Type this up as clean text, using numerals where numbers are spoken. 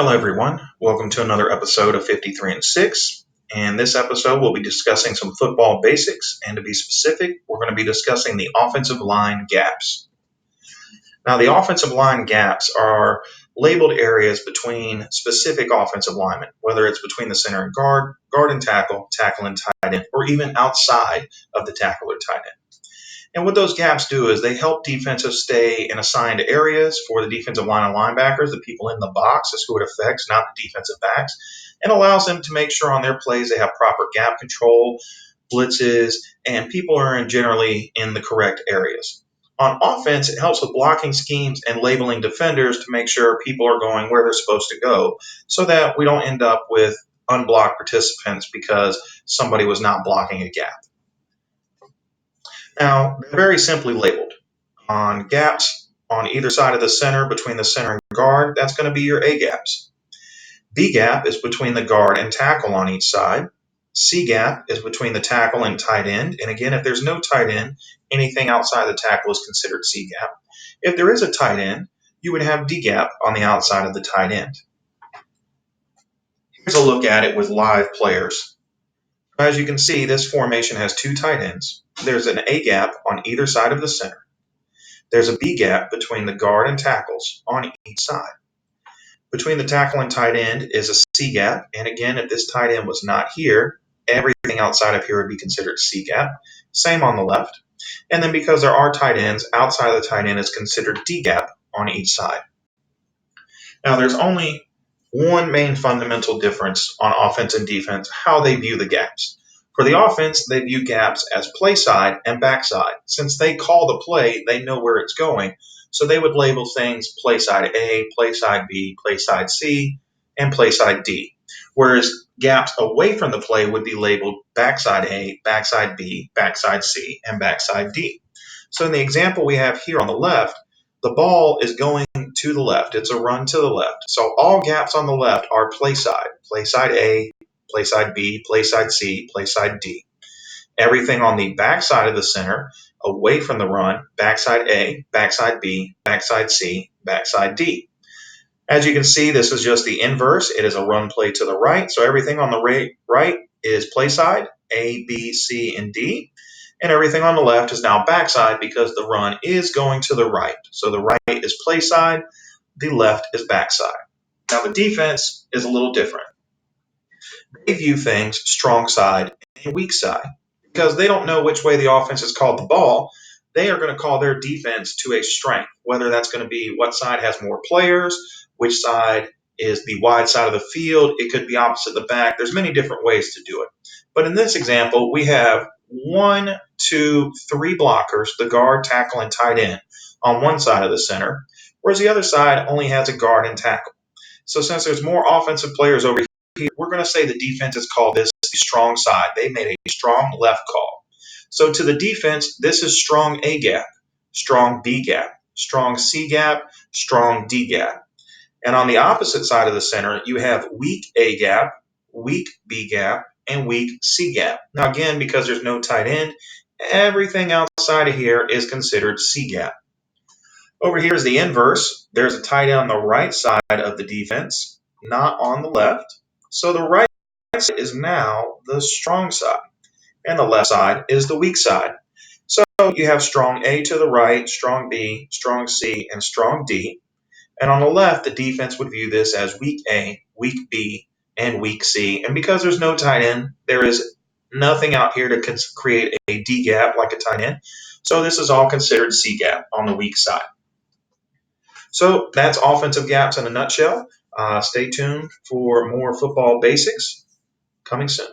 Hello, everyone. Welcome to another episode of 53 and 6. And this episode, we'll be discussing some football basics. And to be specific, we're going to be discussing the offensive line gaps. Now, the offensive line gaps are labeled areas between specific offensive linemen, whether it's between the center and guard, guard and tackle and tight end, or even outside of the tackle or tight end. And what those gaps do is they help defenses stay in assigned areas for the defensive line and linebackers, the people in the box is who it affects, not the defensive backs, and allows them to make sure on their plays they have proper gap control, blitzes, and people are generally in the correct areas. On offense, it helps with blocking schemes and labeling defenders to make sure people are going where they're supposed to go so that we don't end up with unblocked participants because somebody was not blocking a gap. Now, they're very simply labeled. On gaps on either side of the center between the center and guard, that's going to be your A gaps. B gap is between the guard and tackle on each side. C gap is between the tackle and tight end. And again, if there's no tight end, anything outside the tackle is considered C gap. If there is a tight end, you would have D gap on the outside of the tight end. Here's a look at it with live players. As you can see, this formation has two tight ends. There's an A gap on either side of the center. There's a B gap between the guard and tackles on each side. Between the tackle and tight end is a C gap, and again, if this tight end was not here, everything outside of here would be considered C gap. Same on the left. And then because there are tight ends, outside of the tight end is considered D gap on each side. Now, there's only one main fundamental difference on offense and defense, how they view the gaps. For the offense, they view gaps as play side and backside. Since they call the play, they know where it's going. So they would label things play side A, play side B, play side C, and play side D. Whereas gaps away from the play would be labeled backside A, backside B, backside C, and backside D. So in the example we have here on the left, the ball is going to the left. It's a run to the left. So all gaps on the left are play side A, play side B, play side C, play side D. Everything on the back side of the center, away from the run, backside A, backside B, backside C, backside D. As you can see, this is just the inverse. It is a run play to the right. So everything on the right is play side, A, B, C, and D. And everything on the left is now backside because the run is going to the right. So the right is play side, the left is backside. Now the defense is a little different. They view things strong side and weak side. Because they don't know which way the offense has called the ball, they are going to call their defense to a strength, whether that's going to be what side has more players, which side is the wide side of the field. It could be opposite the back. There's many different ways to do it. But in this example, we have 1, 2, 3 blockers, the guard, tackle, and tight end on one side of the center, whereas the other side only has a guard and tackle. So since there's more offensive players over here, we're going to say the defense has called this the strong side. They made a strong left call. So to the defense, this is strong A gap, strong B gap, strong C gap, strong D gap. And on the opposite side of the center, you have weak A gap, weak B gap, and weak C gap. Now again, because there's no tight end, everything outside of here is considered C gap. Over here is the inverse. There's a tight end on the right side of the defense, not on the left. So the right side is now the strong side, and the left side is the weak side. So you have strong A to the right, strong B, strong C, and strong D. And on the left, the defense would view this as weak A, weak B, and weak C. And because there's no tight end, there is nothing out here to create a D gap like a tight end. So this is all considered C gap on the weak side. So that's offensive gaps in a nutshell. Stay tuned for more football basics coming soon.